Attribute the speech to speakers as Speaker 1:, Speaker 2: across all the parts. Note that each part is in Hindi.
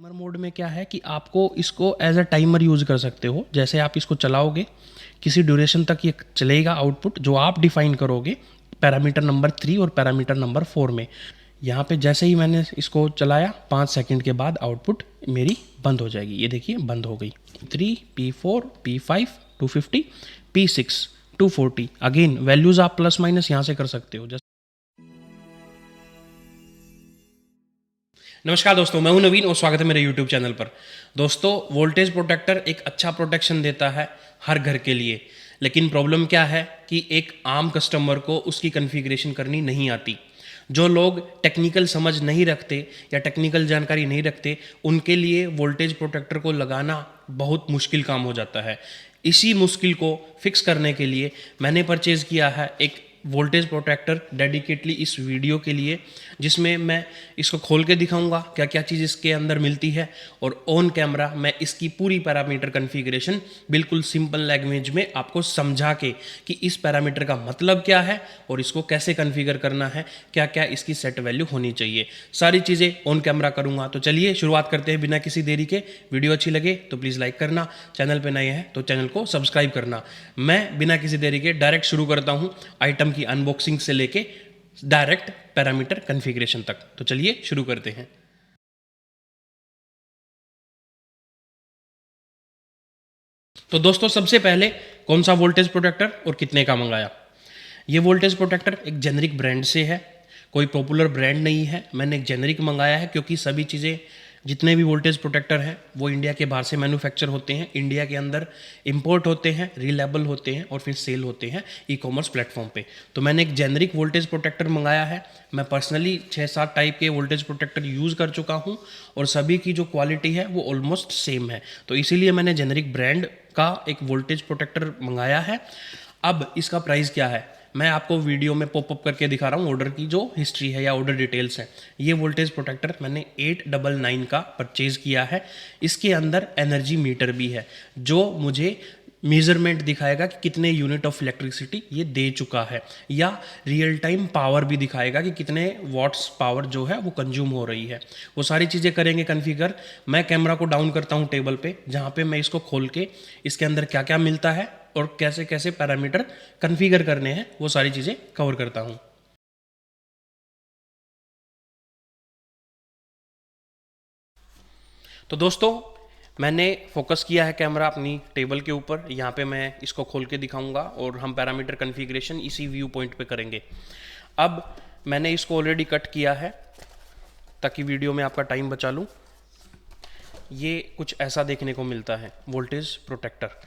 Speaker 1: टाइमर मोड में क्या है कि आपको इसको एज अ टाइमर यूज़ कर सकते हो। जैसे आप इसको चलाओगे, किसी ड्यूरेशन तक ये चलेगा आउटपुट जो आप डिफाइन करोगे पैरामीटर नंबर 3 और पैरामीटर नंबर 4 में। यहाँ पे जैसे ही मैंने इसको चलाया 5 सेकंड के बाद आउटपुट मेरी बंद हो जाएगी। ये देखिए बंद हो गई। P3, P4, P5 250, P6 240। Again values आप प्लस माइनस यहाँ से कर सकते हो। नमस्कार दोस्तों, मैं हूं नवीन और स्वागत है मेरे YouTube चैनल पर। दोस्तों, वोल्टेज प्रोटेक्टर एक अच्छा प्रोटेक्शन देता है हर घर के लिए, लेकिन प्रॉब्लम क्या है कि एक आम कस्टमर को उसकी कॉन्फ़िगरेशन करनी नहीं आती। जो लोग टेक्निकल समझ नहीं रखते या टेक्निकल जानकारी नहीं रखते, उनके लिए वोल्टेज प्रोटेक्टर को लगाना बहुत मुश्किल काम हो जाता है। इसी मुश्किल को फिक्स करने के लिए मैंने परचेज़ किया है एक वोल्टेज प्रोटेक्टर डेडिकेटली इस वीडियो के लिए, जिसमें मैं इसको खोल के दिखाऊंगा क्या क्या चीज़ इसके अंदर मिलती है, और ऑन कैमरा मैं इसकी पूरी पैरामीटर कॉन्फ़िगरेशन बिल्कुल सिंपल लैंग्वेज में आपको समझा के कि इस पैरामीटर का मतलब क्या है और इसको कैसे कॉन्फ़िगर करना है, क्या क्या इसकी सेट वैल्यू होनी चाहिए, सारी चीज़ें ऑन कैमरा करूँगा। तो चलिए शुरुआत करते हैं बिना किसी देरी के। वीडियो अच्छी लगे तो प्लीज़ लाइक करना, चैनल पर नए हैं तो चैनल को सब्सक्राइब करना। मैं बिना किसी देरी के डायरेक्ट शुरू करता हूँ आइटम की अनबॉक्सिंग से लेके डायरेक्ट पैरामीटर कॉन्फ़िगरेशन तक। तो चलिए शुरू करते हैं। तो दोस्तों, सबसे पहले कौन सा वोल्टेज प्रोटेक्टर और कितने का मंगाया। ये वोल्टेज प्रोटेक्टर एक जेनरिक ब्रांड से है, कोई पॉपुलर ब्रांड नहीं है। मैंने एक जेनरिक मंगाया है क्योंकि सभी चीज़ें, जितने भी वोल्टेज प्रोटेक्टर हैं वो इंडिया के बाहर से मैन्युफैक्चर होते हैं, इंडिया के अंदर इंपोर्ट होते हैं, रिलायबल होते हैं और फिर सेल होते हैं ई कॉमर्स प्लेटफॉर्म पे। तो मैंने एक जेनरिक वोल्टेज प्रोटेक्टर मंगाया है। मैं पर्सनली 6-7 टाइप के वोल्टेज प्रोटेक्टर यूज़ कर चुका हूँ और सभी की जो क्वालिटी है वो ऑलमोस्ट सेम है। तो इसीलिए मैंने जेनरिक ब्रांड का एक वोल्टेज प्रोटेक्टर मंगाया है। अब इसका प्राइस क्या है मैं आपको वीडियो में पॉपअप करके दिखा रहा हूँ। ऑर्डर की जो हिस्ट्री है या ऑर्डर डिटेल्स है, ये वोल्टेज प्रोटेक्टर मैंने 899 का परचेज़ किया है। इसके अंदर एनर्जी मीटर भी है जो मुझे मेजरमेंट दिखाएगा कि कितने यूनिट ऑफ इलेक्ट्रिसिटी ये दे चुका है, या रियल टाइम पावर भी दिखाएगा कि कितने वाट्स पावर जो है वो कंज्यूम हो रही है। वो सारी चीज़ें करेंगे कॉन्फ़िगर। मैं कैमरा को डाउन करता हूँ टेबल पे, जहाँ पे मैं इसको खोल के इसके अंदर क्या क्या मिलता है और कैसे कैसे पैरामीटर कॉन्फ़िगर करने हैं वो सारी चीज़ें कवर करता हूँ। तो दोस्तों, मैंने फोकस किया है कैमरा अपनी टेबल के ऊपर। यहाँ पे मैं इसको खोल के दिखाऊंगा और हम पैरामीटर कॉन्फ़िगरेशन इसी व्यू पॉइंट पे करेंगे। अब मैंने इसको ऑलरेडी कट किया है ताकि वीडियो में आपका टाइम बचा लूँ। ये कुछ ऐसा देखने को मिलता है वोल्टेज प्रोटेक्टर।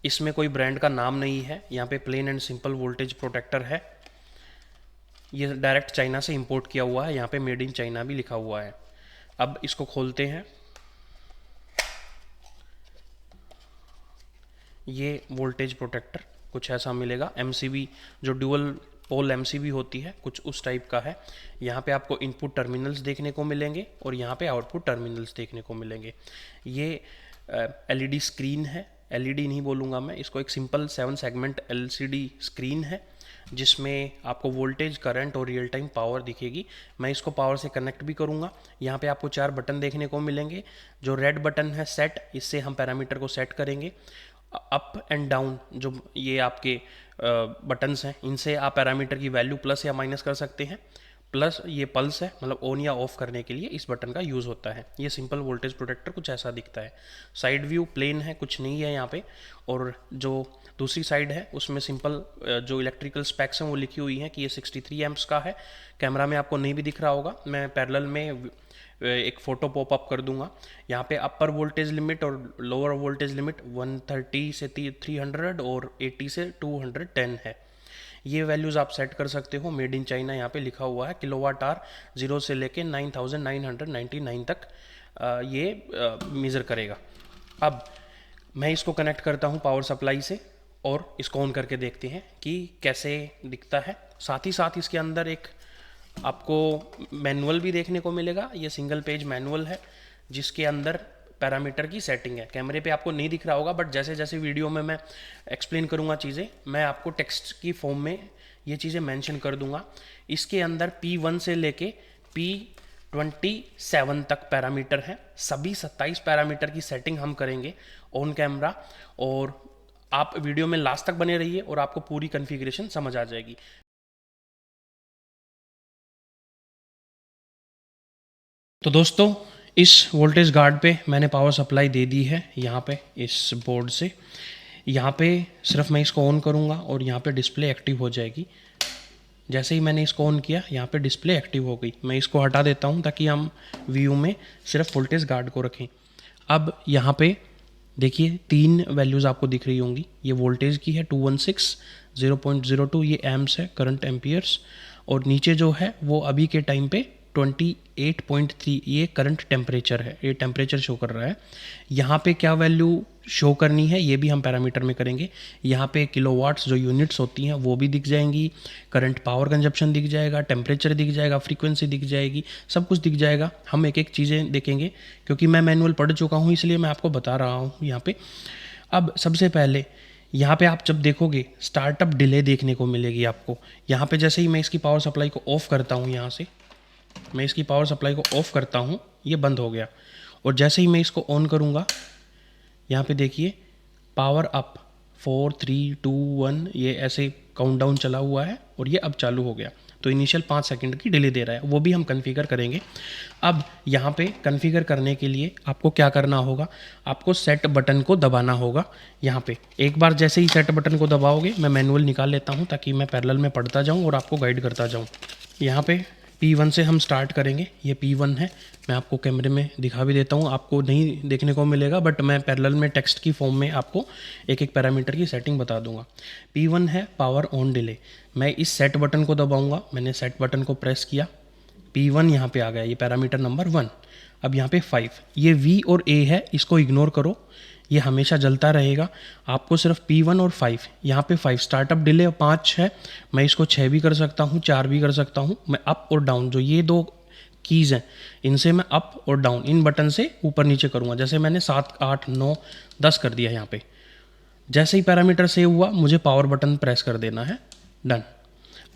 Speaker 1: इसमें कोई ब्रांड का नाम नहीं है, यहाँ पे plain and simple voltage protector है। ये डायरेक्ट चाइना से इंपोर्ट किया हुआ है, यहाँ पे मेड इन चाइना भी लिखा हुआ है। अब इसको खोलते हैं। ये वोल्टेज प्रोटेक्टर कुछ ऐसा मिलेगा। एमसीबी जो ड्यूअल पोल एमसीबी होती है कुछ उस टाइप का है। यहाँ पे आपको इनपुट टर्मिनल्स देखने को मिलेंगे और यहाँ पे आउटपुट टर्मिनल्स देखने को मिलेंगे। ये एलईडी स्क्रीन है, एलईडी नहीं बोलूँगा मैं इसको, एक सिंपल 7 सेगमेंट एलसीडी स्क्रीन है जिसमें आपको वोल्टेज, करंट और रियल टाइम पावर दिखेगी। मैं इसको पावर से कनेक्ट भी करूँगा। यहाँ पे आपको 4 बटन देखने को मिलेंगे। जो रेड बटन है सेट, इससे हम पैरामीटर को सेट करेंगे। अप एंड डाउन जो ये आपके बटन्स हैं, इनसे आप पैरामीटर की वैल्यू प्लस या माइनस कर सकते हैं। प्लस ये पल्स है, मतलब ऑन या ऑफ करने के लिए इस बटन का यूज़ होता है। ये सिंपल वोल्टेज प्रोटेक्टर कुछ ऐसा दिखता है। साइड व्यू प्लेन है, कुछ नहीं है यहाँ पे। और जो दूसरी साइड है उसमें सिंपल जो इलेक्ट्रिकल स्पेक्स हैं वो लिखी हुई हैं कि ये 63 एम्प्स का है। कैमरा में आपको नहीं भी दिख रहा होगा, मैं पैरेलल में एक फ़ोटो पॉपअप कर दूंगा। यहाँ पे अपर वोल्टेज लिमिट और लोअर वोल्टेज लिमिट 130 से 300 और 80 से 210 है। ये वैल्यूज़ आप सेट कर सकते हो। मेड इन चाइना यहाँ पे लिखा हुआ है। किलोवाट आवर 0 से लेके 9999 तक ये मेज़र करेगा। अब मैं इसको कनेक्ट करता हूँ पावर सप्लाई से और इसको ऑन करके देखते हैं कि कैसे दिखता है। साथ ही साथ इसके अंदर एक आपको मैनुअल भी देखने को मिलेगा। ये सिंगल पेज मैनुअल है जिसके अंदर पैरामीटर की सेटिंग है। कैमरे पे आपको नहीं दिख रहा होगा, बट जैसे जैसे वीडियो में मैं एक्सप्लेन करूँगा चीज़ें, मैं आपको टेक्स्ट की फॉर्म में ये चीज़ें मेंशन कर दूंगा। इसके अंदर P1 से लेके 27 तक पैरामीटर हैं। सभी 27 पैरामीटर की सेटिंग हम करेंगे ऑन कैमरा, और आप वीडियो में लास्ट तक बने रहिए और आपको पूरी कॉन्फ़िगरेशन समझ आ जाएगी। तो दोस्तों, इस वोल्टेज गार्ड पे मैंने पावर सप्लाई दे दी है यहाँ पे इस बोर्ड से। यहाँ पे सिर्फ मैं इसको ऑन करूँगा और यहाँ पे डिस्प्ले एक्टिव हो जाएगी। जैसे ही मैंने इसको ऑन किया, यहाँ पे डिस्प्ले एक्टिव हो गई। मैं इसको हटा देता हूँ ताकि हम व्यू में सिर्फ वोल्टेज गार्ड को रखें। अब यहाँ पे देखिए 3 वैल्यूज़ आपको दिख रही होंगी। ये वोल्टेज की है 216, 0.02 ये एम्प्स है, करंट एम्पियर्स, और नीचे जो है वो अभी के टाइम पे 28.3 ये करंट टेम्परेचर है, ये टेम्परेचर शो कर रहा है। यहाँ पे क्या वैल्यू शो करनी है ये भी हम पैरामीटर में करेंगे। यहाँ पे किलोवाट्स जो यूनिट्स होती हैं वो भी दिख जाएंगी, करंट पावर कंजप्शन दिख जाएगा, टेम्परेचर दिख जाएगा, फ्रीक्वेंसी दिख जाएगी, सब कुछ दिख जाएगा। हम एक एक चीज़ें देखेंगे क्योंकि मैं मैनुअल पढ़ चुका हूँ, इसलिए मैं आपको बता रहा हूँ यहाँ पे। अब सबसे पहले यहाँ पे आप जब देखोगे स्टार्टअप डिले देखने को मिलेगी आपको। यहाँ पे जैसे ही मैं इसकी पावर सप्लाई को ऑफ़ करता हूँ, यहाँ से मैं इसकी पावर सप्लाई को ऑफ़ करता हूँ, ये बंद हो गया। और जैसे ही मैं इसको ऑन करूँगा, यहाँ पे देखिए पावर अप 4 3 2 1 ये ऐसे काउंटडाउन चला हुआ है और ये अब चालू हो गया। तो इनिशियल 5 सेकंड की डिले दे रहा है, वो भी हम कॉन्फ़िगर करेंगे। अब यहाँ पे कॉन्फ़िगर करने के लिए आपको क्या करना होगा, आपको सेट बटन को दबाना होगा। यहाँ पे एक बार जैसे ही सेट बटन को दबाओगे, मैं मैनुअल निकाल लेता हूँ ताकि मैं पैरेलल में पढ़ता जाऊँ और आपको गाइड करता जाऊँ। यहाँ पे P1 से हम स्टार्ट करेंगे। ये P1 है, मैं आपको कैमरे में दिखा भी देता हूँ, आपको नहीं देखने को मिलेगा बट मैं पैरेलल में टेक्स्ट की फॉर्म में आपको एक एक पैरामीटर की सेटिंग बता दूंगा। P1 है पावर ऑन डिले। मैं इस सेट बटन को दबाऊंगा, मैंने सेट बटन को प्रेस किया, P1 यहाँ पे आ गया, ये पैरामीटर नंबर 1। अब यहाँ पे 5, ये V और A है, इसको इग्नोर करो, ये हमेशा जलता रहेगा। आपको सिर्फ P1 और 5, यहाँ पे 5 स्टार्टअप डिले 5 है, मैं इसको 6 भी कर सकता हूँ, 4 भी कर सकता हूँ। मैं अप और डाउन जो ये 2 कीज़ हैं, इनसे मैं अप और डाउन इन बटन से ऊपर नीचे करूँगा। जैसे मैंने 7 8 9 10 कर दिया यहाँ पे। जैसे ही पैरामीटर सेव हुआ, मुझे पावर बटन प्रेस कर देना है, डन।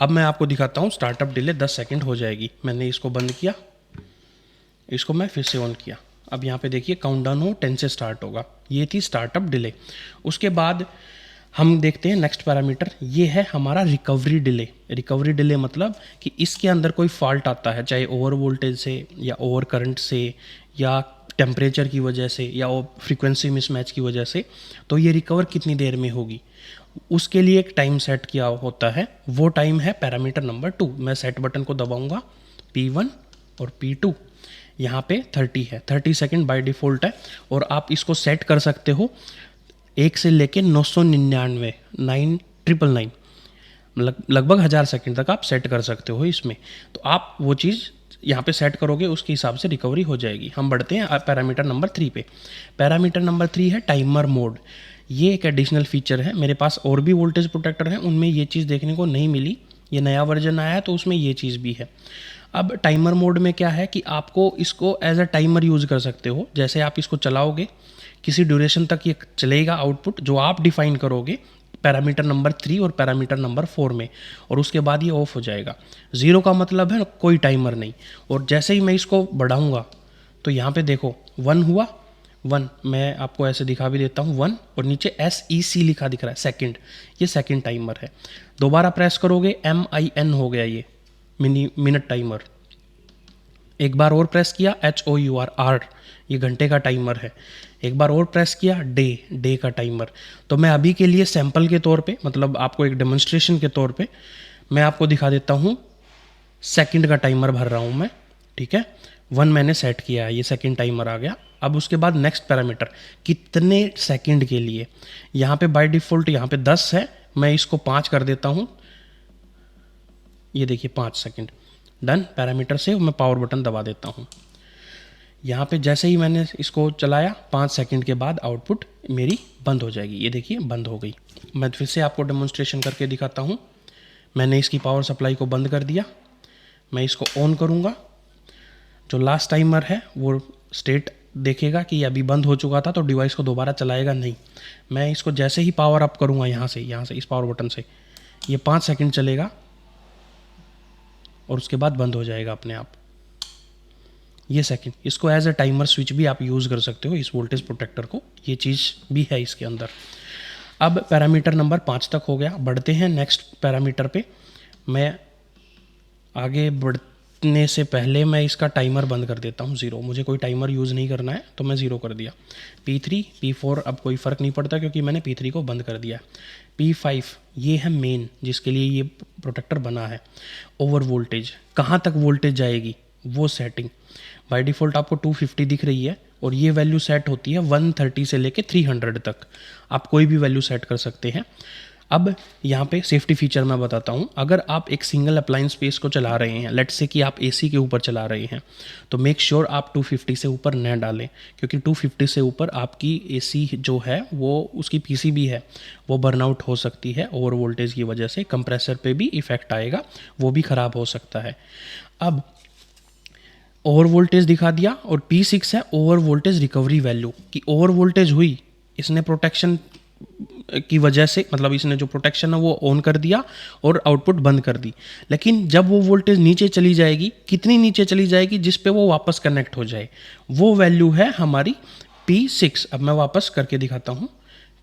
Speaker 1: अब मैं आपको दिखाता हूँ स्टार्टअप डिले 10 सेकेंड हो जाएगी। मैंने इसको बंद किया, इसको मैं फिर से ऑन किया। अब यहाँ पे देखिए काउंटडाउन हो 10 से स्टार्ट होगा। ये थी स्टार्टअप डिले। उसके बाद हम देखते हैं नेक्स्ट पैरामीटर, ये है हमारा रिकवरी डिले। रिकवरी डिले मतलब कि इसके अंदर कोई फॉल्ट आता है, चाहे ओवर वोल्टेज से या ओवर करंट से या टेम्परेचर की वजह से या फ्रीक्वेंसी मिसमैच की वजह से, तो ये रिकवर कितनी देर में होगी, उसके लिए एक टाइम सेट किया होता है। वो टाइम है पैरामीटर नंबर 2। मैं सेट बटन को दबाऊंगा, P1 और P2, यहाँ पे 30 है, 30 सेकेंड बाय डिफ़ॉल्ट है। और आप इसको सेट कर सकते हो 1 से लेके 999 999 लगभग 1000 सेकेंड तक आप सेट कर सकते हो इसमें। तो आप वो चीज़ यहाँ पे सेट करोगे, उसके हिसाब से रिकवरी हो जाएगी। हम बढ़ते हैं पैरामीटर नंबर 3 पे। पैरामीटर नंबर 3 है टाइमर मोड। ये एक एडिशनल फीचर है, मेरे पास और भी वोल्टेज प्रोटेक्टर हैं, उनमें ये चीज़ देखने को नहीं मिली। ये नया वर्जन आया है तो उसमें ये चीज़ भी है। अब टाइमर मोड में क्या है कि आपको इसको एज अ टाइमर यूज़ कर सकते हो। जैसे आप इसको चलाओगे, किसी ड्यूरेशन तक ये चलेगा आउटपुट जो आप डिफाइन करोगे पैरामीटर नंबर 3 और पैरामीटर नंबर 4 में, और उसके बाद ये ऑफ हो जाएगा। 0 का मतलब है कोई टाइमर नहीं। और जैसे ही मैं इसको बढ़ाऊँगा तो यहाँ पे देखो 1 हुआ, 1 मैं आपको ऐसे दिखा भी देता हूँ, 1 और नीचे SEC लिखा दिख रहा है, सेकंड, ये सेकंड टाइमर है। दोबारा प्रेस करोगे MIN हो गया, ये मिनट टाइमर। एक बार और प्रेस किया HOUR, ये घंटे का टाइमर है। एक बार और प्रेस किया डे का टाइमर। तो मैं अभी के लिए सैंपल के तौर पे, मतलब आपको एक डेमोन्स्ट्रेशन के तौर पे मैं आपको दिखा देता हूँ, सेकंड का टाइमर भर रहा हूँ मैं, ठीक है। 1 मैंने सेट किया है, ये सेकंड टाइमर आ गया। अब उसके बाद नेक्स्ट पैरामीटर कितने सेकंड के लिए, यहाँ पे बाय डिफ़ॉल्ट यहाँ पे 10 है, मैं इसको 5 कर देता हूँ। ये देखिए 5 सेकंड, डन। पैरामीटर से मैं पावर बटन दबा देता हूँ। यहाँ पे जैसे ही मैंने इसको चलाया 5 सेकंड के बाद आउटपुट मेरी बंद हो जाएगी। ये देखिए बंद हो गई। मैं फिर से आपको डेमोन्स्ट्रेशन करके दिखाता हूँ। मैंने इसकी पावर सप्लाई को बंद कर दिया, मैं इसको ऑन करूँगा। जो लास्ट टाइमर है वो स्टेट देखेगा कि अभी बंद हो चुका था, तो डिवाइस को दोबारा चलाएगा नहीं। मैं इसको जैसे ही पावर अप करूँगा यहाँ से इस पावर बटन से, ये 5 सेकंड चलेगा और उसके बाद बंद हो जाएगा अपने आप। ये सेकंड, इसको एज अ टाइमर स्विच भी आप यूज़ कर सकते हो इस वोल्टेज प्रोटेक्टर को, ये चीज़ भी है इसके अंदर। अब पैरामीटर नंबर 5 तक हो गया, बढ़ते हैं नेक्स्ट पैरामीटर पे। मैं आगे बढ़ने से पहले मैं इसका टाइमर बंद कर देता हूँ 0, मुझे कोई टाइमर यूज़ नहीं करना है तो मैं 0 कर दिया। P3 P4 अब कोई फ़र्क नहीं पड़ता क्योंकि मैंने P3 को बंद कर दिया। P5 ये है मेन जिसके लिए ये प्रोटेक्टर बना है। ओवर वोल्टेज, कहाँ तक वोल्टेज जाएगी वो सेटिंग, बाय डिफ़ॉल्ट आपको 250 दिख रही है और ये वैल्यू सेट होती है 130 से लेके 300 तक, आप कोई भी वैल्यू सेट कर सकते हैं। अब यहाँ पे सेफ्टी फीचर मैं बताता हूँ। अगर आप एक सिंगल अप्लायंस स्पेस को चला रहे हैं, लेट्स से कि आप एसी के ऊपर चला रहे हैं, तो मेक श्योर आप 250 से ऊपर न डालें, क्योंकि 250 से ऊपर आपकी एसी जो है वो उसकी पीसीबी है वो बर्नआउट हो सकती है ओवर वोल्टेज की वजह से, कंप्रेसर पे भी इफ़ेक्ट आएगा, वो भी ख़राब हो सकता है। अब ओवर वोल्टेज दिखा दिया, और P6 है ओवर वोल्टेज रिकवरी वैल्यू, कि ओवर वोल्टेज हुई, इसने प्रोटेक्शन की वजह से, मतलब इसने जो प्रोटेक्शन है वो ऑन कर दिया और आउटपुट बंद कर दी, लेकिन जब वो वोल्टेज नीचे चली जाएगी, कितनी नीचे चली जाएगी जिस पे वो वापस कनेक्ट हो जाए, वो वैल्यू है हमारी P6। अब मैं वापस करके दिखाता हूँ,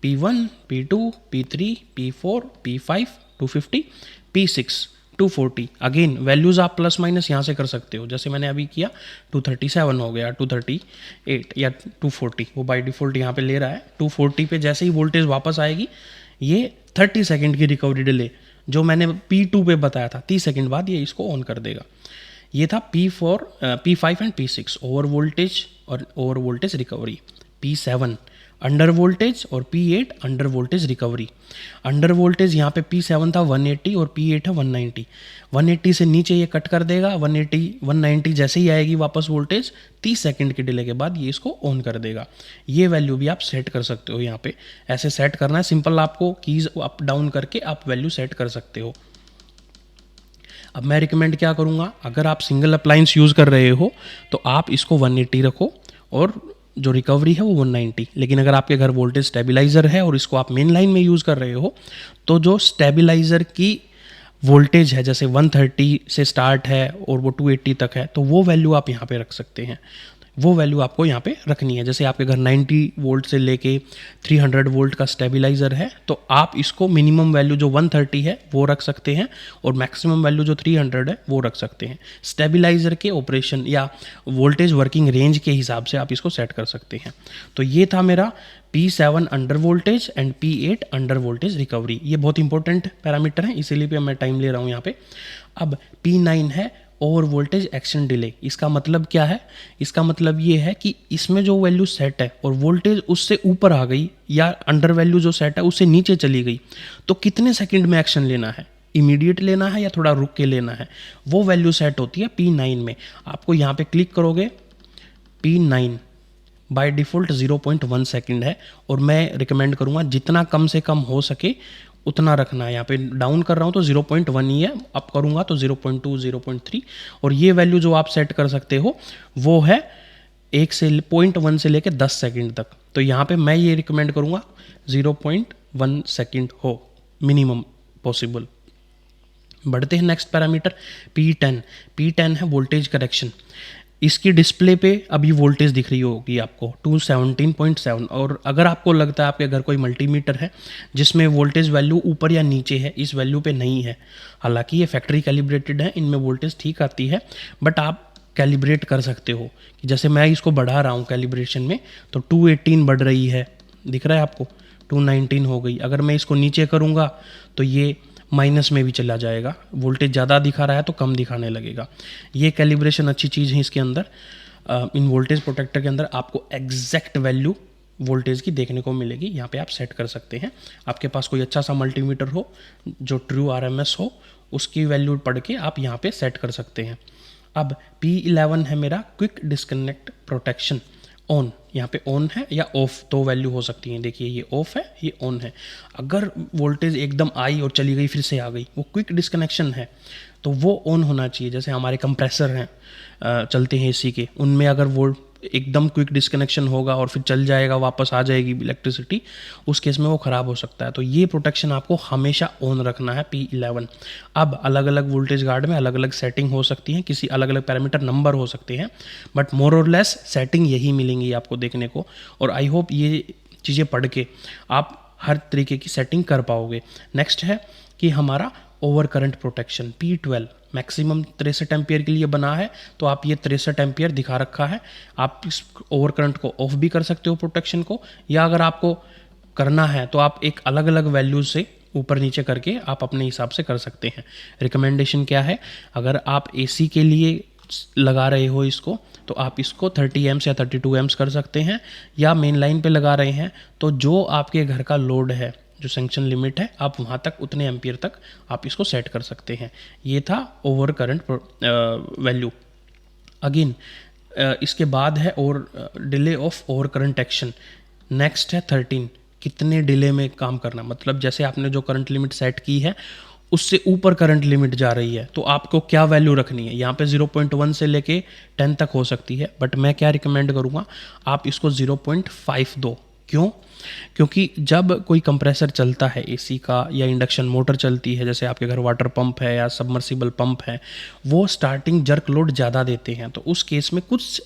Speaker 1: P1 P2 P3 P4 P5 250 P6 240। Again values आप प्लस माइनस यहाँ से कर सकते हो, जैसे मैंने अभी किया 237 हो गया, 238 या 240, वो बाय डिफ़ॉल्ट यहाँ पे ले रहा है। 240 पे जैसे ही वोल्टेज वापस आएगी, ये 30 सेकंड की रिकवरी डिले जो मैंने P2 पे बताया था, 30 सेकंड बाद ये इसको ऑन कर देगा। ये था P5 and P6 over voltage और over voltage recovery. P7 under voltage और P8 under voltage recovery. Under voltage यहाँ पे P7 था 180 और P8 है 190। 180 से नीचे ये कट कर देगा, 190 जैसे ही आएगी वापस वोल्टेज, 30 सेकंड के डिले के बाद ये इसको ऑन कर देगा। ये वैल्यू भी आप सेट कर सकते हो, यहाँ पे ऐसे सेट करना है सिंपल, आपको कीज़ अप डाउन करके आप वैल्यू सेट कर सकते हो। अब मैं रिकमेंड क्या करूँगा, अगर आप सिंगल अप्लायंस यूज़ कर रहे हो तो आप इसको 180 रखो और जो रिकवरी है वो 190। लेकिन अगर आपके घर वोल्टेज स्टेबलाइज़र है और इसको आप मेन लाइन में यूज़ कर रहे हो, तो जो स्टेबलाइज़र की वोल्टेज है, जैसे 130 से स्टार्ट है और वो 280 तक है, तो वो वैल्यू आप यहाँ पे रख सकते हैं। वो वैल्यू आपको यहाँ पे रखनी है। जैसे आपके घर 90 वोल्ट से लेके 300 वोल्ट का स्टेबलाइज़र है, तो आप इसको मिनिमम वैल्यू जो 130 है वो रख सकते हैं और मैक्सिमम वैल्यू जो 300 है वो रख सकते हैं। स्टेबलाइज़र के ऑपरेशन या वोल्टेज वर्किंग रेंज के हिसाब से आप इसको सेट कर सकते हैं। तो ये था मेरा P7 under voltage and P8 under voltage recovery. ये बहुत इंपॉर्टेंट पैरामीटर है, इसीलिए मैं टाइम ले रहा हूँ यहाँ पे। अब P9 है ओवर वोल्टेज एक्शन डिले। इसका मतलब क्या है? इसका मतलब ये है कि इसमें जो वैल्यू सेट है और वोल्टेज उससे ऊपर आ गई या अंडर वैल्यू जो सेट है उससे नीचे चली गई, तो कितने सेकंड में एक्शन लेना है, इमीडिएट लेना है या थोड़ा रुक के लेना है, वो वैल्यू सेट होती है P9 में। आपको यहाँ पे क्लिक करोगे, P9 बाय डिफ़ॉल्ट 0.1 सेकंड है और मैं रिकमेंड करूँगा जितना कम से कम हो सके उतना रखना है। यहाँ पे डाउन कर रहा हूँ तो 0.1 ही है, अप करूँगा तो 0.2 0.3, और ये वैल्यू जो आप सेट कर सकते हो वो है 1 से लेके 10 सेकंड तक। तो यहाँ पे मैं ये रिकमेंड करूँगा 0.1 सेकंड हो मिनिमम पॉसिबल। बढ़ते हैं नेक्स्ट पैरामीटर P10। P10 है वोल्टेज करेक्शन। इसकी डिस्प्ले पे अभी वोल्टेज दिख रही होगी आपको 217.7, और अगर आपको लगता है आपके घर कोई मल्टीमीटर है जिसमें वोल्टेज वैल्यू ऊपर या नीचे है, इस वैल्यू पे नहीं है, हालांकि ये फैक्ट्री कैलिब्रेटेड है, इनमें वोल्टेज ठीक आती है, बट आप कैलिब्रेट कर सकते हो कि जैसे मैं इसको बढ़ा रहा हूँ कैलिब्रेशन में तो 218 बढ़ रही है, दिख रहा है आपको, 219 हो गई। अगर मैं इसको नीचे करूँगा तो ये माइनस में भी चला जाएगा, वोल्टेज ज़्यादा दिखा रहा है तो कम दिखाने लगेगा। ये कैलिब्रेशन अच्छी चीज़ है इसके अंदर। इन वोल्टेज प्रोटेक्टर के अंदर आपको एग्जैक्ट वैल्यू वोल्टेज की देखने को मिलेगी, यहाँ पे आप सेट कर सकते हैं। आपके पास कोई अच्छा सा मल्टीमीटर हो जो ट्रू RMS हो, उसकी वैल्यू पढ़ के आप यहाँ पे सेट कर सकते हैं। अब P11 है मेरा क्विक डिस्कनेक्ट प्रोटेक्शन ऑन। यहाँ पे ऑन है या ऑफ, दो वैल्यू हो सकती हैं। देखिए ये ऑफ है, ये ऑन है। अगर वोल्टेज एकदम आई और चली गई फिर से आ गई, वो क्विक डिस्कनेक्शन है, तो वो ऑन होना चाहिए। जैसे हमारे कंप्रेसर हैं चलते हैं एसी के, उनमें अगर वो एकदम क्विक डिस्कनेक्शन होगा और फिर चल जाएगा, वापस आ जाएगी इलेक्ट्रिसिटी, उस केस में वो ख़राब हो सकता है। तो ये प्रोटेक्शन आपको हमेशा ऑन रखना है P11। अब अलग अलग वोल्टेज गार्ड में अलग अलग सेटिंग हो सकती है, किसी अलग अलग पैरामीटर नंबर हो सकते हैं, बट मोर और लेस सेटिंग यही मिलेंगी आपको देखने को। और आई होप ये चीज़ें पढ़ के आप हर तरीके की सेटिंग कर पाओगे। नेक्स्ट है कि हमारा over current protection P12 maximum 63 ampere के लिए बना है, तो आप ये 63 एम्पियर दिखा रखा है। आप इस ओवर करंट को ऑफ भी कर सकते हो प्रोटेक्शन को, या अगर आपको करना है तो आप एक अलग अलग वैल्यूज से ऊपर नीचे करके आप अपने हिसाब से कर सकते हैं। रिकमेंडेशन क्या है, अगर आप AC के लिए लगा रहे हो इसको, तो आप इसको 30 एम्स या 32 एम्स कर सकते हैं, या मेन लाइन पे लगा रहे हैं तो जो आपके घर का लोड है, जो सैंक्शन लिमिट है, आप वहाँ तक उतने एम्पियर तक आप इसको सेट कर सकते हैं। ये था ओवर करंट वैल्यू। अगेन इसके बाद है और delay of over current action. Next है 13, कितने डिले में काम करना, मतलब जैसे आपने जो करंट लिमिट सेट की है उससे ऊपर करंट लिमिट जा रही है, तो आपको क्या वैल्यू रखनी है। यहाँ पे 0.1 से लेके 10 तक हो सकती है, बट मैं क्या रिकमेंड करूँगा, आप इसको 0.5 दो। क्यों? क्योंकि जब कोई कंप्रेसर चलता है AC का, या इंडक्शन मोटर चलती है, जैसे आपके घर वाटर पंप है या सबमर्सिबल पंप है, वो स्टार्टिंग जर्क लोड ज़्यादा देते हैं, तो उस केस में कुछ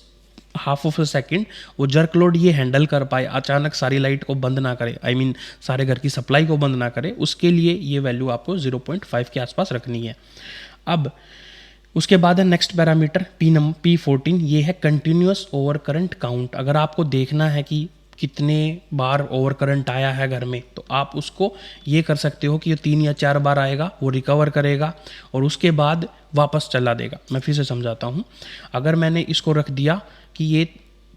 Speaker 1: हाफ ऑफ अ सेकेंड वो जर्क लोड ये हैंडल कर पाए, अचानक सारी लाइट को बंद ना करे, आई मीन सारे घर की सप्लाई को बंद ना करे, उसके लिए ये वैल्यू आपको 0.5 के आसपास रखनी है। अब उसके बाद है नेक्स्ट पैरामीटर P14, ये है कंटिन्यूस ओवर करंट काउंट। अगर आपको देखना है कि कितने बार ओवर करंट आया है घर में, तो आप उसको ये कर सकते हो कि ये 3 या 4 बार आएगा, वो रिकवर करेगा और उसके बाद वापस चला देगा। मैं फिर से समझाता हूँ, अगर मैंने इसको रख दिया कि ये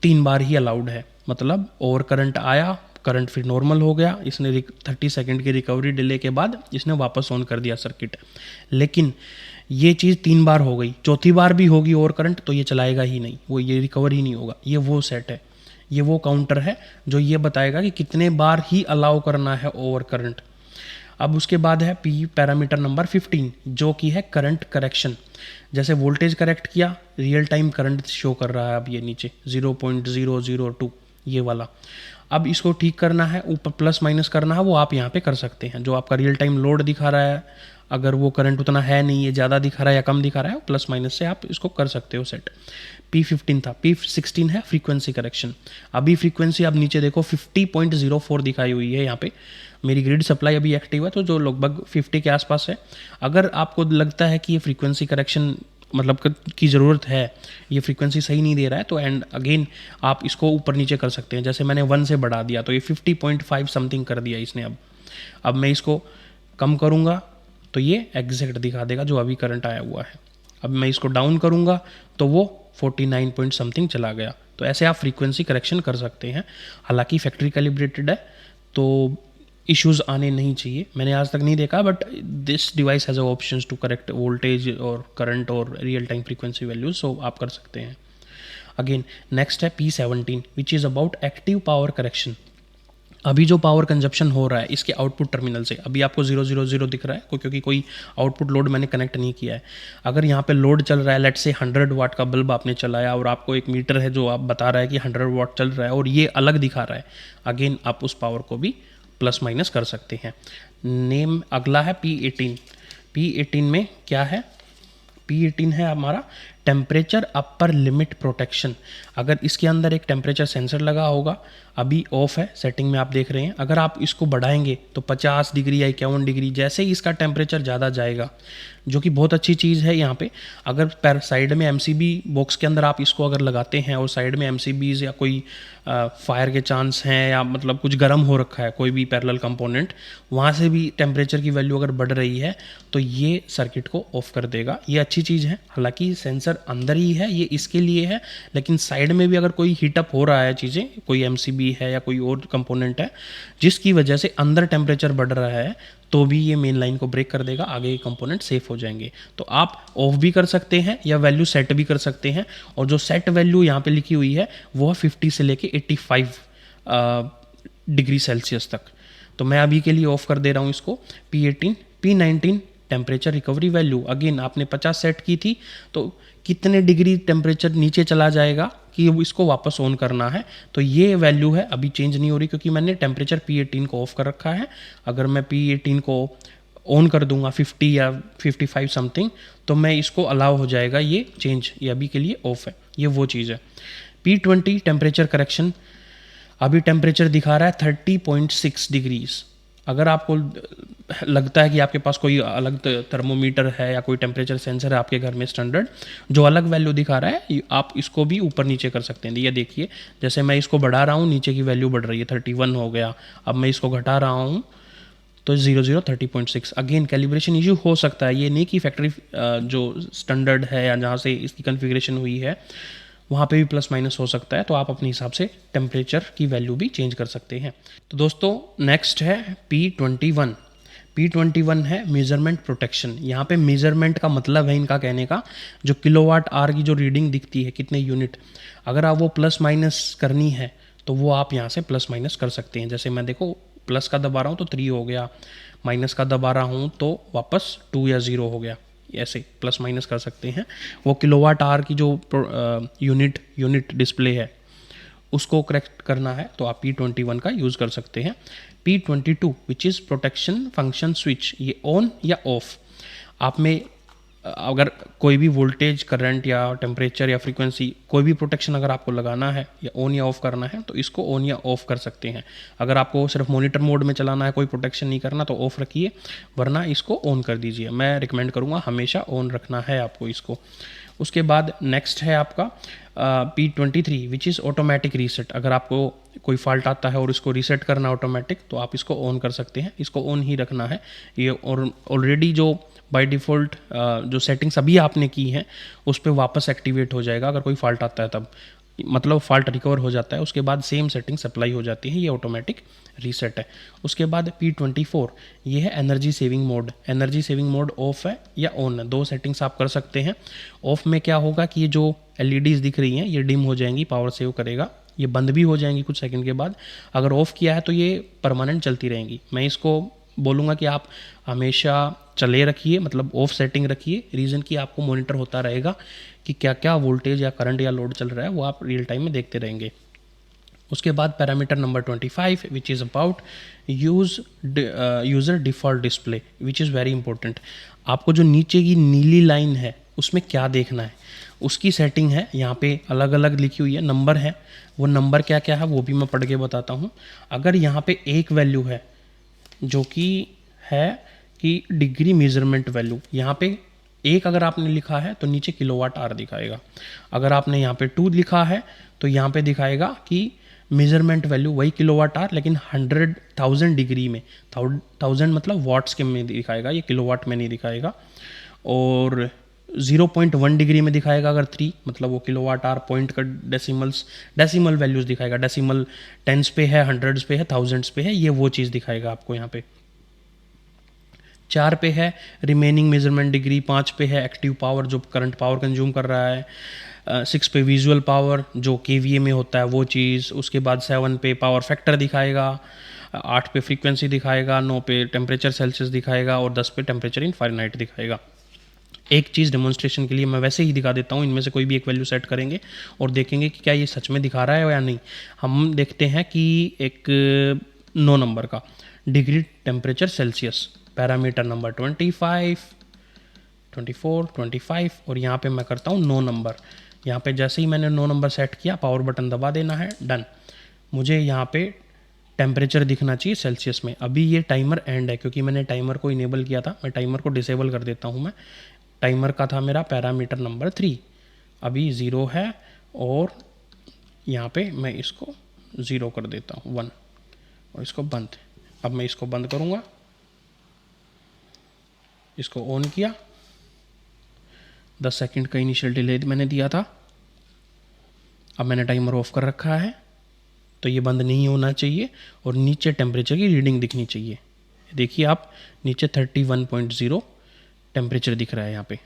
Speaker 1: 3 बार ही अलाउड है, मतलब ओवर करंट आया, करंट फिर नॉर्मल हो गया, इसने 30 सेकंड की रिकवरी डिले के बाद इसने वापस ऑन कर दिया सर्किट, लेकिन ये चीज़ 3 बार हो गई, चौथी बार भी होगी ओवर करंट, तो ये चलाएगा ही नहीं, वो ये रिकवर ही नहीं होगा। ये वो सेट है, ये वो काउंटर है जो ये बताएगा कि कितने बार ही अलाउ करना है ओवर करंट। अब उसके बाद है पैरामीटर नंबर 15, जो कि है करंट करेक्शन। जैसे वोल्टेज करेक्ट किया, रियल टाइम करंट शो कर रहा है अब ये नीचे 0.002 ये वाला। अब इसको ठीक करना है, ऊपर प्लस माइनस करना है, वो आप यहाँ पे कर सकते हैं। जो आपका रियल टाइम लोड दिखा रहा है, अगर वो करंट उतना है नहीं, ये ज़्यादा दिखा रहा है या कम दिखा रहा है, प्लस माइनस से आप इसको कर सकते हो सेट। P15 था। P16 है फ्रीक्वेंसी करेक्शन। अभी फ्रीक्वेंसी आप नीचे देखो 50.04 दिखाई हुई है यहाँ पे। मेरी ग्रिड सप्लाई अभी एक्टिव है, तो जो लगभग 50 के आसपास है। अगर आपको लगता है कि ये फ्रीक्वेंसी करेक्शन मतलब की ज़रूरत है, ये फ्रीक्वेंसी सही नहीं दे रहा है, तो एंड अगेन आप इसको ऊपर नीचे कर सकते हैं। जैसे मैंने 1 से बढ़ा दिया तो ये 50.5 समथिंग कर दिया इसने। अब मैं इसको कम करूँगा तो ये एग्जैक्ट दिखा देगा जो अभी करंट आया हुआ है। अब मैं इसको डाउन करूँगा तो वो 49 पॉइंट समथिंग चला गया। तो ऐसे आप फ्रीक्वेंसी करेक्शन कर सकते हैं। हालांकि फैक्ट्री कैलिब्रेटेड है तो इश्यूज़ आने नहीं चाहिए, मैंने आज तक नहीं देखा, but this device has options to correct voltage और करंट और real time frequency values, so आप कर सकते हैं। अगेन नेक्स्ट है P17 which is about active power correction. अभी जो पावर कंजप्शन हो रहा है इसके आउटपुट टर्मिनल से, अभी आपको 000 दिख रहा है क्योंकि कोई आउटपुट लोड मैंने कनेक्ट नहीं किया है। अगर यहाँ पे लोड चल रहा है, लेट से 100 वाट का बल्ब आपने चलाया और आपको एक मीटर है जो आप बता रहा है कि 100 वाट चल रहा है और ये अलग दिखा रहा है, अगेन आप उस पावर को भी प्लस माइनस कर सकते हैं। नेम अगला है P18। P18 में क्या है? P18 है हमारा टेम्परेचर अपर लिमिट प्रोटेक्शन। अगर इसके अंदर एक टेम्परेचर सेंसर लगा होगा, अभी ऑफ है, सेटिंग में आप देख रहे हैं, अगर आप इसको बढ़ाएंगे तो 50 डिग्री या 51 डिग्री, जैसे ही इसका टेम्परेचर ज़्यादा जाएगा, जो कि बहुत अच्छी चीज़ है यहाँ पे। अगर साइड में MCB बॉक्स के अंदर आप इसको अगर लगाते हैं और साइड में MCBs या कोई फायर के चांस हैं या मतलब कुछ गर्म हो रखा है कोई भी पैरेलल कंपोनेंट, वहाँ से भी टेम्परेचर की वैल्यू अगर बढ़ रही है तो ये सर्किट को ऑफ कर देगा। ये अच्छी चीज़ है। हालांकि सेंसर अंदर ही है, ये इसके लिए है, लेकिन साइड में भी अगर कोई हीटअप हो रहा है चीज़ें, कोई MCB है या कोई और कंपोनेंट है जिसकी वजह से अंदर टेम्परेचर बढ़ रहा है, तो भी ये मेन लाइन को ब्रेक कर देगा, आगे के कंपोनेंट सेफ हो जाएंगे। तो आप ऑफ भी कर सकते हैं या वैल्यू सेट भी कर सकते हैं। और जो सेट वैल्यू यहाँ पे लिखी हुई है वो है 50 से लेके 85 डिग्री सेल्सियस तक। तो मैं अभी के लिए ऑफ कर दे रहा हूँ इसको। P18 P19 temperature recovery value again आपने 50 सेट की थी, तो कितने डिग्री टेम्परेचर नीचे चला जाएगा कि इसको वापस ऑन करना है। तो ये वैल्यू है अभी चेंज नहीं हो रही क्योंकि मैंने टेम्परेचर P18 को ऑफ कर रखा है। अगर मैं P18 को ऑन कर दूंगा 50 या 55 समथिंग, तो मैं इसको अलाउ हो जाएगा ये चेंज, ये अभी के लिए ऑफ है। ये वो चीज़ है। P20 टेम्परेचर करेक्शन, अभी टेम्परेचर दिखा रहा है 30.6 डिग्रीज। अगर आपको लगता है कि आपके पास कोई अलग थर्मोमीटर है या कोई टेम्परेचर सेंसर है आपके घर में स्टैंडर्ड जो अलग वैल्यू दिखा रहा है, आप इसको भी ऊपर नीचे कर सकते हैं। ये देखिए, जैसे मैं इसको बढ़ा रहा हूँ, नीचे की वैल्यू बढ़ रही है, 31 हो गया। अब मैं इसको घटा रहा हूँ तो 00 30.6। अगेन कैलिब्रेशन इशू हो सकता है, ये नहीं कि फैक्ट्री जो स्टैंडर्ड है या जहाँ से इसकी कन्फिग्रेशन हुई है वहाँ पे भी प्लस माइनस हो सकता है, तो आप अपने हिसाब से टेम्परेचर की वैल्यू भी चेंज कर सकते हैं। तो दोस्तों नेक्स्ट है P21। P21 है मेजरमेंट प्रोटेक्शन। यहाँ पे मेजरमेंट का मतलब है इनका कहने का, जो किलोवाट आवर की जो रीडिंग दिखती है कितने यूनिट, अगर आप वो प्लस माइनस करनी है तो वो आप यहाँ से प्लस माइनस कर सकते हैं। जैसे मैं देखो प्लस का दबा रहा हूँ तो 3 हो गया, माइनस का दबा रहा हूँ तो वापस 2 या 0 हो गया। ऐसे प्लस माइनस कर सकते हैं। वो किलोवाट आवर की जो यूनिट डिस्प्ले है उसको करेक्ट करना है तो आप P21 का यूज़ कर सकते हैं। P22 which is protection function switch, ये ऑन या ऑफ। आप में अगर कोई भी वोल्टेज, करंट या टेम्परेचर या फ्रीक्वेंसी, कोई भी प्रोटेक्शन अगर आपको लगाना है या ऑन या ऑफ करना है तो इसको ऑन या ऑफ कर सकते हैं। अगर आपको सिर्फ मॉनिटर मोड में चलाना है, कोई प्रोटेक्शन नहीं करना, तो ऑफ रखिए, वरना इसको ऑन कर दीजिए। मैं रिकमेंड करूँगा हमेशा ऑन रखना है आपको इसको। उसके बाद नेक्स्ट है आपका P23 which is automatic reset. अगर आपको कोई फॉल्ट आता है और इसको रीसेट करना ऑटोमेटिक, तो आप इसको ऑन कर सकते हैं, इसको ऑन ही रखना है। ये और ऑलरेडी जो बाय डिफ़ॉल्ट जो सेटिंग्स अभी आपने की हैं उस पर वापस एक्टिवेट हो जाएगा अगर कोई फॉल्ट आता है तब, मतलब फॉल्ट रिकवर हो जाता है, उसके बाद सेम सेटिंग्स अप्लाई हो जाती है। ये ऑटोमेटिक रीसेट है। उसके बाद P24 ये है energy saving mode. Energy saving mode of है या ऑन है, दो सेटिंग्स आप कर सकते हैं। ऑफ में क्या होगा कि ये जो LEDs दिख रही हैं ये डिम हो जाएंगी, पावर सेव करेगा, ये बंद भी हो जाएंगी कुछ सेकंड के बाद। अगर ऑफ़ किया है तो ये परमानेंट चलती रहेंगी। मैं इसको बोलूँगा कि आप हमेशा चले रखिए, मतलब ऑफ सेटिंग रखिए। रीज़न कि आपको मॉनिटर होता रहेगा कि क्या क्या वोल्टेज या करंट या लोड चल रहा है, वो आप रियल टाइम में देखते रहेंगे। उसके बाद parameter number 25 which is about user default display which is very important. आपको जो नीचे की नीली लाइन है उसमें क्या देखना है उसकी सेटिंग है, यहाँ पे अलग अलग लिखी हुई है, नंबर है, वो नंबर क्या क्या है वो भी मैं पढ़ के बताता हूँ। अगर यहाँ पे एक वैल्यू है जो कि है कि डिग्री मेजरमेंट वैल्यू, यहाँ पे एक अगर आपने लिखा है तो नीचे किलोवाट आवर दिखाएगा। अगर आपने यहाँ पे 2 लिखा है तो यहाँ पे दिखाएगा कि मेजरमेंट वैल्यू वही किलोवाट आवर लेकिन 100,000 डिग्री में, 1000 मतलब वॉट्स के में दिखाएगा, ये किलोवाट में नहीं दिखाएगा। और 0.1 डिग्री में दिखाएगा अगर 3, मतलब वो किलोवाट आवर, पॉइंट का डेसिमल वैल्यूज़ दिखाएगा, डेसिमल टेंस पे है, हंड्रेड्स पे है, थाउजेंड्स पे है, ये वो चीज़ दिखाएगा आपको यहाँ पे। 4 पे है रिमेनिंग मेजरमेंट डिग्री, 5 पे है एक्टिव पावर जो करंट पावर कंज्यूम कर रहा है, 6 पे विजुअल पावर जो KVA में होता है वो चीज़, उसके बाद 7 पे पावर फैक्टर दिखाएगा, 8 पे फ्रीक्वेंसी दिखाएगा, 9 पे टेम्परेचर सेल्सियस दिखाएगा और 10 पे टेम्परेचर इन फ़ारेनहाइट दिखाएगा। एक चीज़ डेमोन्स्ट्रेशन के लिए मैं वैसे ही दिखा देता हूँ, इनमें से कोई भी एक वैल्यू सेट करेंगे और देखेंगे कि क्या ये सच में दिखा रहा है या नहीं। हम देखते हैं कि एक 9 नंबर का degree temperature Celsius, parameter number 25, 24, 25 और यहाँ पे मैं करता हूँ 9 नंबर। यहाँ पे जैसे ही मैंने 9 नंबर सेट किया, पावर बटन दबा देना है, डन। मुझे यहाँ पे टेम्परेचर दिखना चाहिए सेल्सियस में। अभी ये टाइमर एंड है क्योंकि मैंने टाइमर को इनेबल किया था, मैं टाइमर को डिसेबल कर देता हूँ। मैं टाइमर का था मेरा पैरामीटर नंबर 3, अभी 0 है और यहाँ पे मैं इसको 0 कर देता हूँ, 1, और इसको बंद। अब मैं इसको बंद करूँगा, इसको ऑन किया, 10 सेकंड का इनिशियल डिले मैंने दिया था। अब मैंने टाइमर ऑफ कर रखा है तो ये बंद नहीं होना चाहिए और नीचे टेम्परेचर की रीडिंग दिखनी चाहिए। देखिए आप नीचे 31.0 टेम्परेचर दिख रहा है यहाँ पे,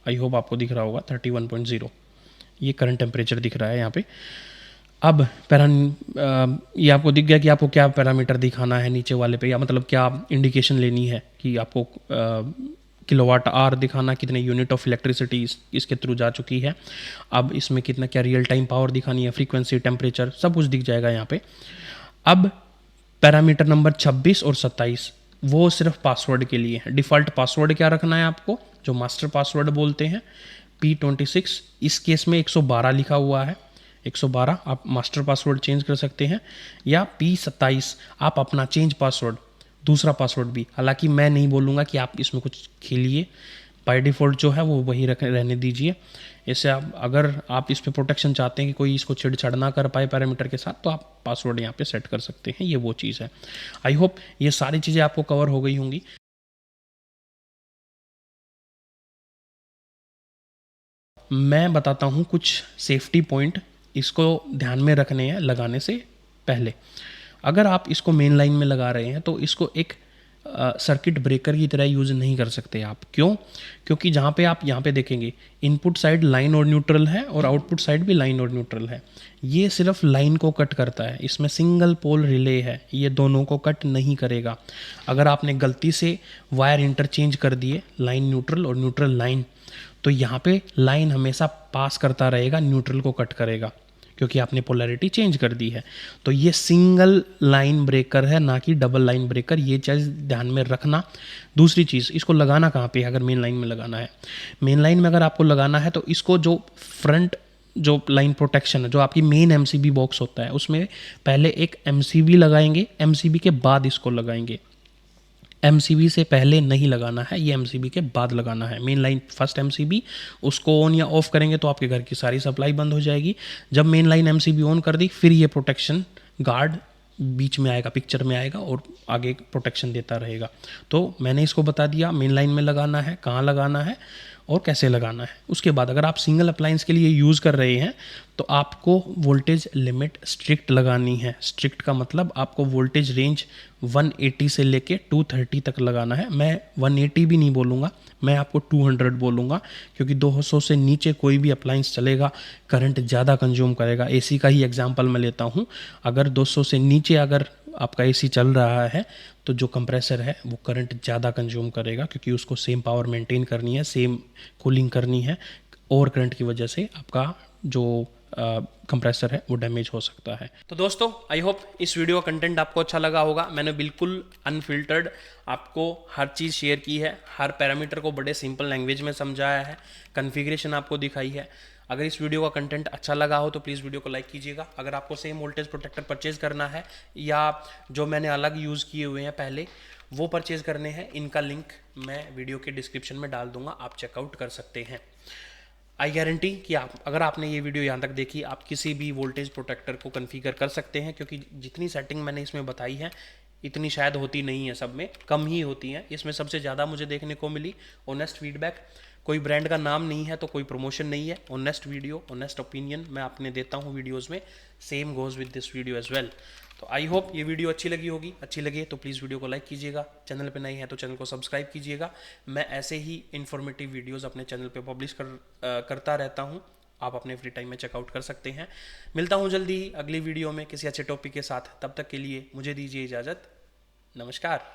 Speaker 1: आई होप आपको दिख रहा होगा 31.0, ये करंट टेम्परेचर दिख रहा है यहाँ पे। अब ये आपको दिख गया कि आपको क्या पैरामीटर दिखाना है नीचे वाले पे, या मतलब क्या इंडिकेशन लेनी है कि आपको किलोवाट आवर दिखाना, कितने यूनिट ऑफ इलेक्ट्रिसिटी इसके थ्रू जा चुकी है। अब इसमें कितना क्या रियल टाइम पावर दिखानी है, फ्रीक्वेंसी, टेम्परेचर, सब कुछ दिख जाएगा यहाँ पे। अब पैरामीटर नंबर 26 और 27 वो सिर्फ पासवर्ड के लिए है। डिफ़ॉल्ट पासवर्ड क्या रखना है आपको, जो मास्टर पासवर्ड बोलते हैं P26, इस केस में 112 लिखा हुआ है, 112 आप मास्टर पासवर्ड चेंज कर सकते हैं, या P27 आप अपना चेंज पासवर्ड, दूसरा पासवर्ड भी। हालांकि मैं नहीं बोलूँगा कि आप इसमें कुछ खेलिए, बाय डिफ़ॉल्ट जो है वो वही रहने दीजिए। इससे अगर आप इस पर प्रोटेक्शन चाहते हैं कि कोई इसको छेड़छाड़ ना कर पाए पैरामीटर के साथ, तो आप पासवर्ड यहाँ पे सेट कर सकते हैं। ये वो चीज़ है। आई होप ये सारी चीज़ें आपको कवर हो गई होंगी। मैं बताता हूँ कुछ सेफ्टी पॉइंट, इसको ध्यान में रखने हैं लगाने से पहले। अगर आप इसको मेन लाइन में लगा रहे हैं तो इसको एक सर्किट ब्रेकर की तरह यूज़ नहीं कर सकते आप। क्यों? क्योंकि जहाँ पे आप यहाँ पे देखेंगे इनपुट साइड लाइन और न्यूट्रल है और आउटपुट साइड भी लाइन और न्यूट्रल है। ये सिर्फ लाइन को कट करता है, इसमें सिंगल पोल रिले है, ये दोनों को कट नहीं करेगा। अगर आपने गलती से वायर इंटरचेंज कर दिए, लाइन न्यूट्रल और न्यूट्रल लाइन, तो यहाँ पे लाइन हमेशा पास करता रहेगा, न्यूट्रल को कट करेगा, क्योंकि आपने पोलैरिटी चेंज कर दी है। तो ये सिंगल लाइन ब्रेकर है, ना कि डबल लाइन ब्रेकर, ये चीज़ ध्यान में रखना। दूसरी चीज़, इसको लगाना कहाँ पे है? अगर मेन लाइन में लगाना है, मेन लाइन में अगर आपको लगाना है तो इसको जो फ्रंट जो लाइन प्रोटेक्शन है, जो आपकी मेन एमसीबी बॉक्स होता है, उसमें पहले एक एमसीबी लगाएंगे, एमसीबी के बाद इसको लगाएंगे। एमसीबी से पहले नहीं लगाना है, ये एमसीबी के बाद लगाना है। मेन लाइन फर्स्ट एमसीबी, उसको ऑन या ऑफ करेंगे तो आपके घर की सारी सप्लाई बंद हो जाएगी। जब मेन लाइन एमसीबी ऑन कर दी, फिर ये प्रोटेक्शन गार्ड बीच में आएगा, पिक्चर में आएगा और आगे प्रोटेक्शन देता रहेगा। तो मैंने इसको बता दिया मेन लाइन में लगाना है, कहाँ लगाना है और कैसे लगाना है। उसके बाद अगर आप सिंगल अप्लायंस के लिए यूज़ कर रहे हैं तो आपको वोल्टेज लिमिट स्ट्रिक्ट लगानी है। स्ट्रिक्ट का मतलब आपको वोल्टेज रेंज 180 से लेके 230 तक लगाना है। मैं 180 भी नहीं बोलूँगा, मैं आपको 200 बोलूँगा, क्योंकि 200 से नीचे कोई भी अप्लायंस चलेगा, करंट ज़्यादा कंज्यूम करेगा। एसी का ही एग्जांपल मैं लेता हूँ, अगर 200 से नीचे अगर आपका एसी चल रहा है तो जो कंप्रेसर है वो करंट ज़्यादा कंज्यूम करेगा, क्योंकि उसको सेम पावर मेंटेन करनी है, सेम कूलिंग करनी है। ओवर करंट की वजह से आपका जो कंप्रेसर है वो डैमेज हो सकता है। तो दोस्तों, आई होप इस वीडियो का कंटेंट आपको अच्छा लगा होगा। मैंने बिल्कुल अनफिल्टर्ड आपको हर चीज़ शेयर की है, हर पैरामीटर को बड़े सिंपल लैंग्वेज में समझाया है, कन्फिग्रेशन आपको दिखाई है। अगर इस वीडियो का कंटेंट अच्छा लगा हो तो प्लीज़ वीडियो को लाइक कीजिएगा। अगर आपको सेम वोल्टेज प्रोटेक्टर परचेज करना है या जो मैंने अलग यूज़ किए हुए हैं पहले वो परचेज करने हैं, इनका लिंक मैं वीडियो के डिस्क्रिप्शन में डाल दूंगा, आप चेकआउट कर सकते हैं। आई गारंटी कि अगर आपने ये वीडियो यहाँ तक देखी, आप किसी भी वोल्टेज प्रोटेक्टर को कन्फिगर कर सकते हैं, क्योंकि जितनी सेटिंग मैंने इसमें बताई है इतनी शायद होती नहीं है, सब में कम ही होती हैं। इसमें सबसे ज़्यादा मुझे देखने को मिली ऑनेस्ट फीडबैक। कोई ब्रांड का नाम नहीं है तो कोई प्रमोशन नहीं है, ऑनेस्ट वीडियो, ऑनेस्ट ओपिनियन मैं आपने देता हूँ वीडियोज़ में। Same goes with this video as well. तो आई होप ये वीडियो अच्छी लगी होगी। अच्छी लगे तो प्लीज़ वीडियो को लाइक कीजिएगा, चैनल पे नए हैं तो चैनल को सब्सक्राइब कीजिएगा। मैं ऐसे ही इन्फॉर्मेटिव वीडियोस अपने चैनल पे पब्लिश करता रहता हूँ, आप अपने फ्री टाइम में चेकआउट कर सकते हैं। मिलता हूँ जल्दी ही अगली वीडियो में किसी अच्छे टॉपिक के साथ। तब तक के लिए मुझे दीजिए इजाज़त। नमस्कार।